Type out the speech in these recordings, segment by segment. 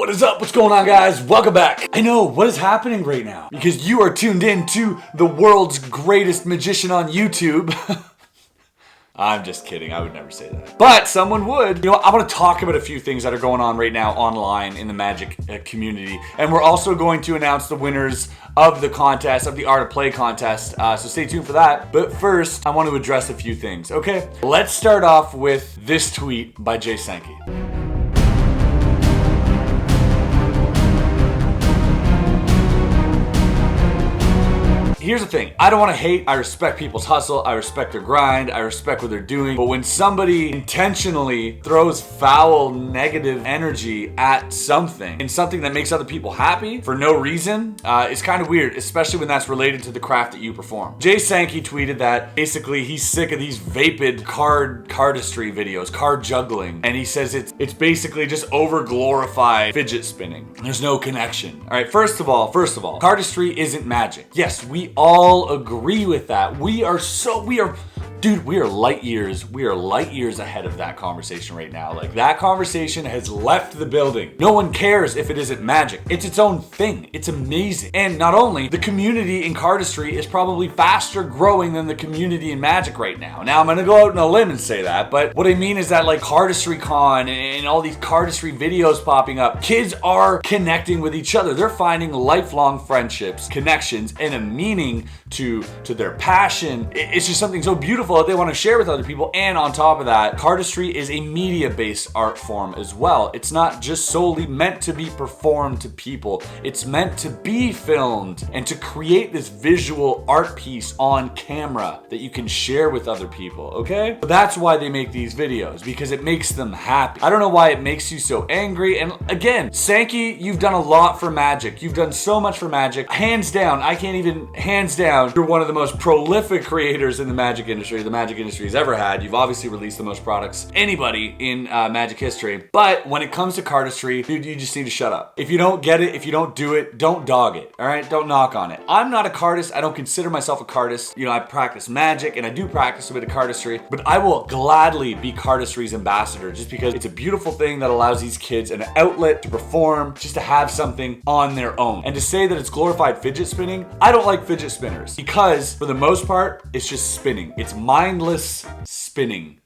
What is up? What's going on, guys? Welcome back. I know what is happening right now because you are tuned in to the world's greatest magician on YouTube. I'm just kidding. I would never say that. But someone would. You know, I want to talk about a few things that are going on right now online in the magic community. And we're also going to announce the winners of the contest, of the Art of Play contest. So stay tuned for that. But first, I want to address a few things, okay? Let's start off with this tweet by Sankey. Here's the thing, I don't want to hate, I respect people's hustle, I respect their grind, I respect what they're doing, but when somebody intentionally throws foul, negative energy at something, and something that makes other people happy for no reason, it's kind of weird, especially when that's related to the craft that you perform. Sankey tweeted that basically he's sick of these vapid cardistry videos, card juggling, and he says it's basically just over-glorified fidget spinning. There's no connection. All right, first of all, cardistry isn't magic. Yes, we all agree with that. We are light years ahead of that conversation right now. Like, that conversation has left the building. No one cares if it isn't magic. It's its own thing. It's amazing. And not only, the community in cardistry is probably faster growing than the community in magic right now. Now, I'm gonna go out on a limb and say that, but what I mean is that, like, Cardistry Con and all these cardistry videos popping up, kids are connecting with each other. They're finding lifelong friendships, connections, and a meaning to their passion. It's just something so beautiful that they want to share with other people. And on top of that, cardistry is a media-based art form as well. It's not just solely meant to be performed to people. It's meant to be filmed and to create this visual art piece on camera that you can share with other people, okay? But that's why they make these videos, because it makes them happy. I don't know why it makes you so angry. And again, Sankey, you've done a lot for magic. You've done so much for magic. Hands down, you're one of the most prolific creators in the magic industry has ever had. You've obviously released the most products anybody in magic history. But when it comes to cardistry, dude, you just need to shut up. If you don't get it, if you don't do it, don't dog it, all right? Don't knock on it. I'm not a cardist. I don't consider myself a cardist. You know, I practice magic and I do practice a bit of cardistry, but I will gladly be cardistry's ambassador just because it's a beautiful thing that allows these kids an outlet to perform, just to have something on their own. And to say that it's glorified fidget spinning, I don't like fidget spinners because for the most part, it's just spinning. It's mindless spinning.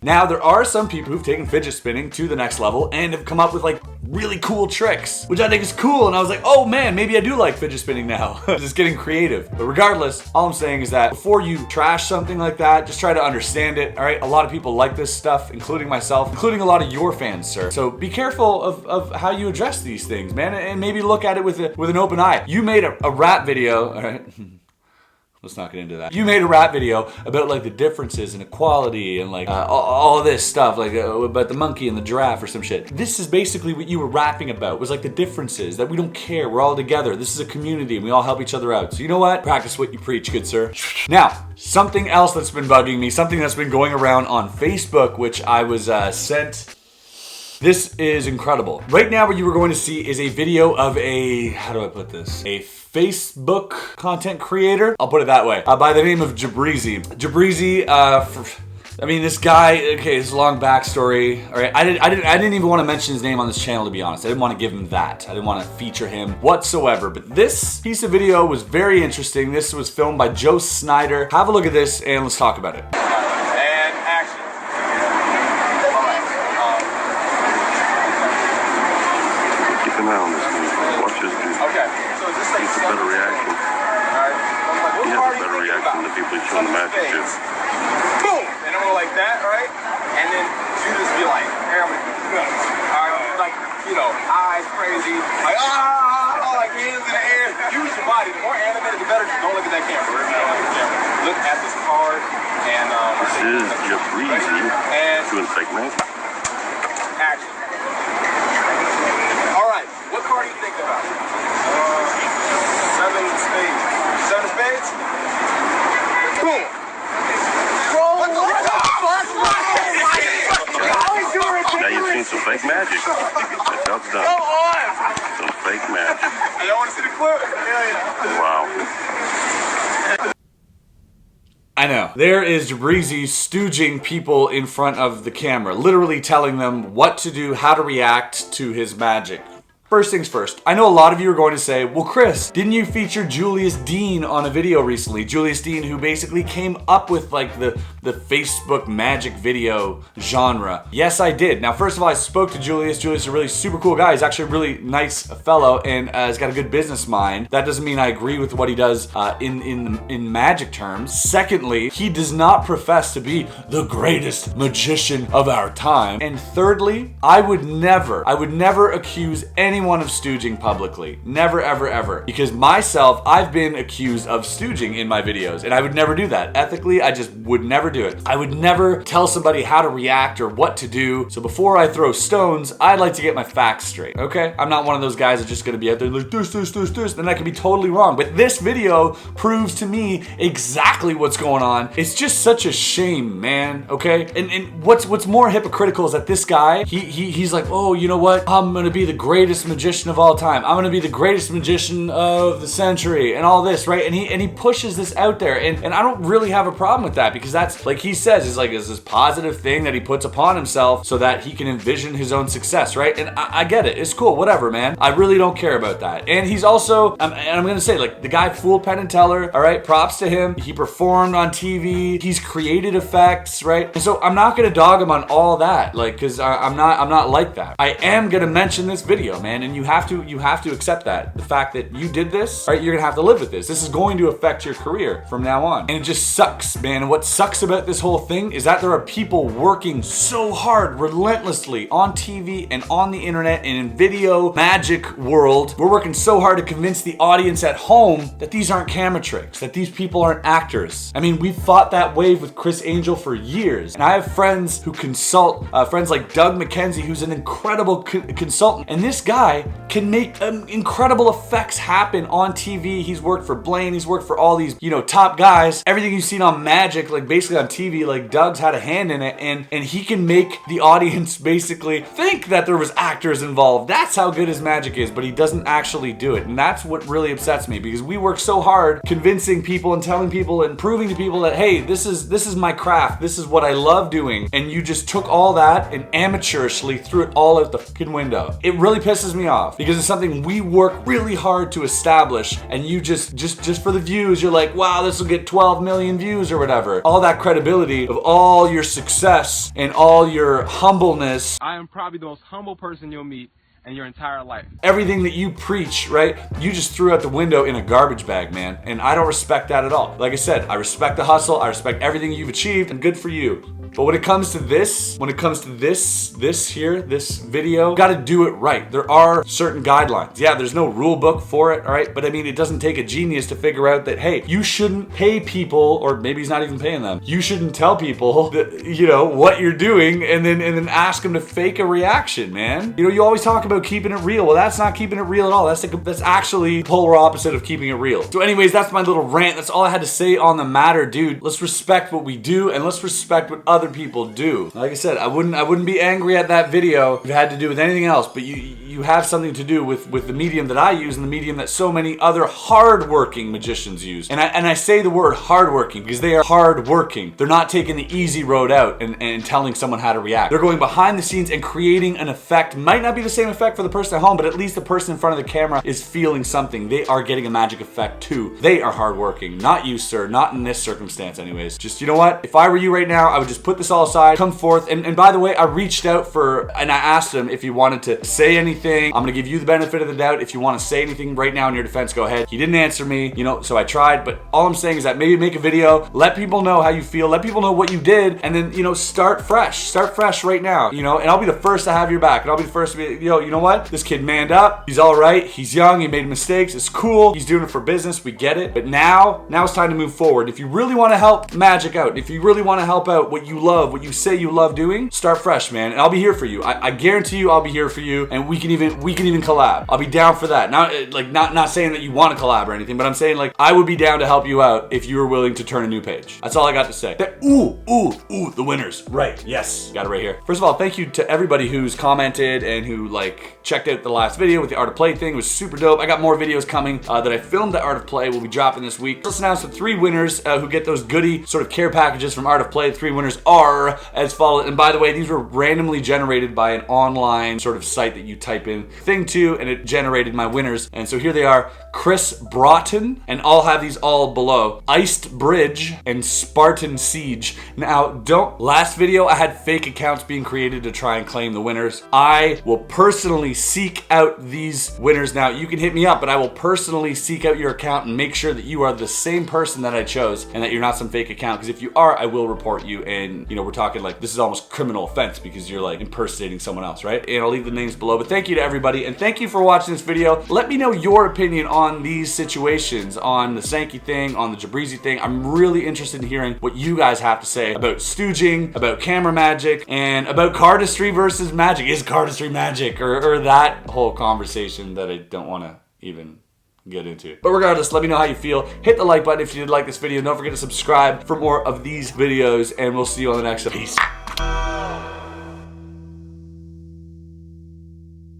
Now, there are some people who've taken fidget spinning to the next level and have come up with like really cool tricks, which I think is cool. And I was like, oh man, maybe I do like fidget spinning now. Just getting creative. But regardless, all I'm saying is that before you trash something like that, just try to understand it, all right? A lot of people like this stuff, including myself, including a lot of your fans, sir. So be careful of how you address these things, man, and maybe look at it with an open eye. You made a rap video, all right? Let's not get into that. You made a rap video about like the differences in equality and like all this stuff, like about the monkey and the giraffe or some shit. This is basically what you were rapping about, was like the differences, that we don't care, we're all together. This is a community and we all help each other out. So you know what? Practice what you preach, good sir. Now, something else that's been bugging me, something that's been going around on Facebook, which I was sent. This is incredible. Right now what you were going to see is a video of how do I put this? A Facebook content creator, I'll put it that way, by the name of Jabrizi. Jabrizi, I mean, this guy, okay, it's a long backstory. All right, I didn't even want to mention his name on this channel, to be honest. I didn't want to give him that. I didn't want to feature him whatsoever. But this piece of video was very interesting. This was filmed by Schneider. Have a look at this and let's talk about it. And action. Keep an eye on this dude. Watch this dude. Okay, so is this like It's a better reaction. Alright. He has a better reaction than the people he's showing the magic to. Boom! And I'm like that, right? And then you just be like, here, I'm gonna do nuts. Alright, like, you know, eyes crazy, like, like hands in the air. Use your body. The more animated, the better. Just don't look at that camera. Look at this card and This is Jabrizi doing fake magic. action. Alright, what card are you thinking about? Seven of spades. Seven of spades? Boom! Now you've seen some fake magic. That's how it's done. Some fake magic. I don't want to see the clip. Yeah. Wow. I know. There is Breezy stooging people in front of the camera, literally telling them what to do, how to react to his magic. First things first, I know a lot of you are going to say, well, Chris, didn't you feature Julius Dean on a video recently? Julius Dean, who basically came up with like the Facebook magic video genre. Yes, I did. Now, first of all, I spoke to Julius. Julius is a really super cool guy. He's actually a really nice fellow and has got a good business mind. That doesn't mean I agree with what he does in magic terms. Secondly, he does not profess to be the greatest magician of our time. And thirdly, I would never accuse anyone of stooging publicly. Never, ever, ever. Because myself, I've been accused of stooging in my videos, and I would never do that. Ethically, I just would never do it. I would never tell somebody how to react or what to do. So before I throw stones, I'd like to get my facts straight, okay? I'm not one of those guys that's just gonna be out there like, this, then I can be totally wrong. But this video proves to me exactly what's going on. It's just such a shame, man, okay? And what's more hypocritical is that this guy, he's like, oh, you know what? I'm gonna be the greatest magician of all time. I'm gonna be the greatest magician of the century and all this, right? And he pushes this out there, and I don't really have a problem with that, because that's, like he says, is this positive thing that he puts upon himself so that he can envision his own success, right? And I get it. It's cool, whatever, man. I really don't care about that. And he's also, and I'm gonna say, like, the guy fooled Penn and Teller, all right? Props to him. He performed on TV. He's created effects, right? And so I'm not gonna dog him on all that, like, because I'm not like that. I am gonna mention this video, man. And you have to accept that. The fact that you did this, right, you're gonna have to live with this. This is going to affect your career from now on. And it just sucks, man. And what sucks about this whole thing is that there are people working so hard, relentlessly, on TV and on the internet and in video magic world. We're working so hard to convince the audience at home that these aren't camera tricks, that these people aren't actors. I mean, we've fought that wave with Chris Angel for years. And I have friends who consult, friends like Doug McKenzie, who's an incredible consultant. And this guy can make incredible effects happen on TV. He's worked for Blaine. He's worked for all these, top guys. Everything you've seen on magic, like basically on TV, like Doug's had a hand in it, and he can make the audience basically think that there was actors involved. That's how good his magic is, but he doesn't actually do it. And that's what really upsets me, because we work so hard convincing people and telling people and proving to people that, hey, this is my craft. This is what I love doing. And you just took all that and amateurishly threw it all out the fucking window. It really pisses me off, because it's something we work really hard to establish, and you just for the views, you're like, wow, this will get 12 million views or whatever. All that credibility of all your success and all your humbleness. I am probably the most humble person you'll meet in your entire life. Everything that you preach, right? You just threw out the window in a garbage bag, man. And I don't respect that at all. Like I said, I respect the hustle. I respect everything you've achieved, and good for you. But when it comes to this, this video, you gotta do it right. There are certain guidelines. Yeah, there's no rule book for it, all right? But I mean, it doesn't take a genius to figure out that, hey, you shouldn't pay people, or maybe he's not even paying them. You shouldn't tell people that, what you're doing and then ask them to fake a reaction, man. You always talk about keeping it real. Well, that's not keeping it real at all. That's actually the polar opposite of keeping it real. So anyways, that's my little rant. That's all I had to say on the matter, dude. Let's respect what we do, and let's respect what other people do. Like I said, I wouldn't be angry at that video if it had to do with anything else, but you have something to do with the medium that I use and the medium that so many other hardworking magicians use. And I say the word hardworking because they are hardworking. They're not taking the easy road out and telling someone how to react. They're going behind the scenes and creating an effect. Might not be the same effect for the person at home, but at least the person in front of the camera is feeling something. They are getting a magic effect too. They are hardworking. Not you, sir. Not in this circumstance anyways. Just, you know what? If I were you right now, I would just put this all aside, come forth. And by the way, I reached out and I asked him if he wanted to say anything. I'm gonna give you the benefit of the doubt. If you want to say anything right now in your defense, go ahead. He didn't answer me, so I tried, but all I'm saying is that maybe make a video, let people know how you feel, let people know what you did, and then, start fresh right now, and I'll be the first to have your back, and I'll be the first to be, you know what? This kid manned up. He's all right. He's young. He made mistakes. It's cool. He's doing it for business. We get it. But now it's time to move forward. If you really want to help magic out, if you really want to help out what you love, what you say you love doing, start fresh, man. And I'll be here for you. I guarantee you I'll be here for you, and we can even collab. I'll be down for that. Not saying that you want to collab or anything, but I'm saying I would be down to help you out if you were willing to turn a new page. That's all I got to say. The winners. Right. Yes. Got it right here. First of all, thank you to everybody who's commented and who checked out the last video with the Art of Play thing. It was super dope. I got more videos coming that I filmed at Art of Play. Will be dropping this week. Let's announce the 3 winners who get those goodie sort of care packages from Art of Play. The 3 winners are as follows. And by the way, these were randomly generated by an online sort of site that you type in thing to, and it generated my winners. And so here they are: Chris Broughton, and I'll have these all below. Iced Bridge and Spartan Siege. Now, last video I had fake accounts being created to try and claim the winners. I will personally seek out these winners. Now, you can hit me up, but I will personally seek out your account and make sure that you are the same person that I chose and that you're not some fake account, because if you are, I will report you. And you know, we're talking like this is almost criminal offense because you're like impersonating someone else, right? And I'll leave the names below. But thank you to everybody, and thank you for watching this video. Let me know your opinion on these situations, on the Sankey thing, on the Jabrizi thing. I'm really interested in hearing what you guys have to say about stooging, about camera magic, and about cardistry versus magic. Is cardistry magic? Or that whole conversation that I don't want to even get into. But regardless, let me know how you feel. Hit the like button if you did like this video. Don't forget to subscribe for more of these videos, and we'll see you on the next one. Peace.